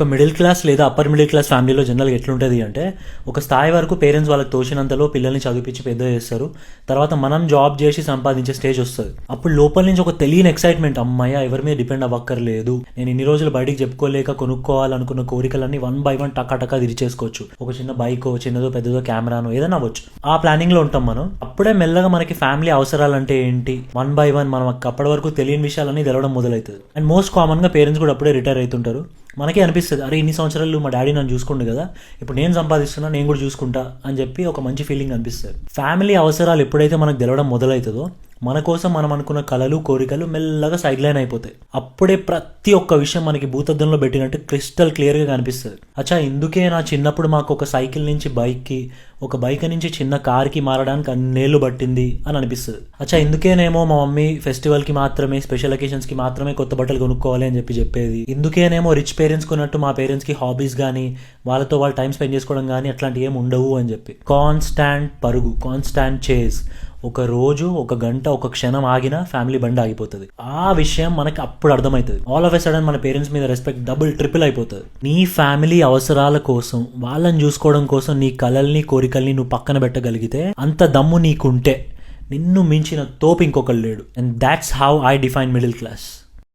ఒక middle class లేదా upper middle class ఫ్యామిలీలో జనరల్గా ఎట్లుంటుంది అంటే, ఒక స్థాయి వరకు పేరెంట్స్ వాళ్ళకి తోచినంతలో పిల్లల్ని చదివించి పెద్ద చేస్తారు. తర్వాత మనం జాబ్ చేసి సంపాదించే స్టేజ్ వస్తుంది. అప్పుడు లోపల నుంచి ఒక తెలియని ఎక్సైట్మెంట్, అమ్మాయ ఎవరి మీద డిపెండ్ అవ్వక్కర్లేదు, నేను ఇన్ని రోజులు బయటికి చెప్పుకోలేక కొనుక్కోవాలనుకున్న కోరికలన్నీ 1 by 1 టకా తీర్చేసుకోవచ్చు. ఒక చిన్న బైక్, చిన్నదో పెద్దదో కెమెరానో ఏదైనా అవ్వచ్చు. ఆ ప్లానింగ్ లో ఉంటాం మనం. అప్పుడే మెల్లగా మనకి ఫ్యామిలీ అవసరాలు అంటే ఏంటి 1 by 1 మనం అప్పటి వరకు తెలియని విషయాలన్నీ తెలవడం మొదలవుతుంది. అండ్ మోస్ట్ కామన్ గా పేరెంట్స్ కూడా అప్పుడే రిటైర్ అవుతుంటారు. మనకే అనిపిస్తుంది, అరే ఇన్ని సంవత్సరాలు మా డాడీ నన్ను చూసుకుండు కదా, ఇప్పుడు నేను సంపాదిస్తున్నా, నేను కూడా చూసుకుంటా అని చెప్పి ఒక మంచి ఫీలింగ్ అనిపిస్తుంది. ఫ్యామిలీ అవసరాలు ఎప్పుడైతే మనకు తెలవడం మొదలవుతుందో, మన కోసం మనం అనుకున్న కలలు కోరికలు మెల్లగా సైడ్ లైన్ అయిపోతాయి. అప్పుడే ప్రతి ఒక్క విషయం మనకి భూతద్దంలో పెట్టినట్టు క్రిస్టల్ క్లియర్గా కనిపిస్తుంది. అచ్చా ఇందుకే నా చిన్నప్పుడు మాకు ఒక సైకిల్ నుంచి బైక్కి, ఒక బైక్ నుంచి చిన్న కార్కి మారడానికి అన్నేళ్ళు పట్టింది అని అనిపిస్తుంది. అచ్చా ఇందుకేనేమో మా మమ్మీ ఫెస్టివల్కి మాత్రమే, స్పెషల్ అకేషన్స్కి మాత్రమే కొత్త బట్టలు కొనుక్కోవాలి అని చెప్పేది. ఇందుకేనేమో రిచ్ పేరెంట్స్ కొన్నట్టు మా పేరెంట్స్కి హాబీస్ కానీ, వాళ్ళతో వాళ్ళు టైం స్పెండ్ చేసుకోవడం కానీ అట్లాంటివి ఏమి ఉండవు అని చెప్పి. కాన్స్టాంట్ పరుగు, కాన్స్టాంట్ చేజ్. ఒక రోజు, ఒక గంట, ఒక క్షణం ఆగినా ఫ్యామిలీ బండి ఆగిపోతుంది. ఆ విషయం మనకి అప్పుడు అర్థమవుతుంది. ఆల్ ఆఫ్ ఎ సడన్ మన పేరెంట్స్ మీద రెస్పెక్ట్ డబుల్ ట్రిపుల్ అయిపోతుంది. నీ ఫ్యామిలీ అవసరాల కోసం, వాళ్ళని చూసుకోవడం కోసం నీ కలల్ని కోరికల్ని నువ్వు పక్కన పెట్టగలిగితే, అంత దమ్ము నీకుంటే నిన్ను మించిన తోపు ఇంకొకరు లేడు. And that's how I define middle class.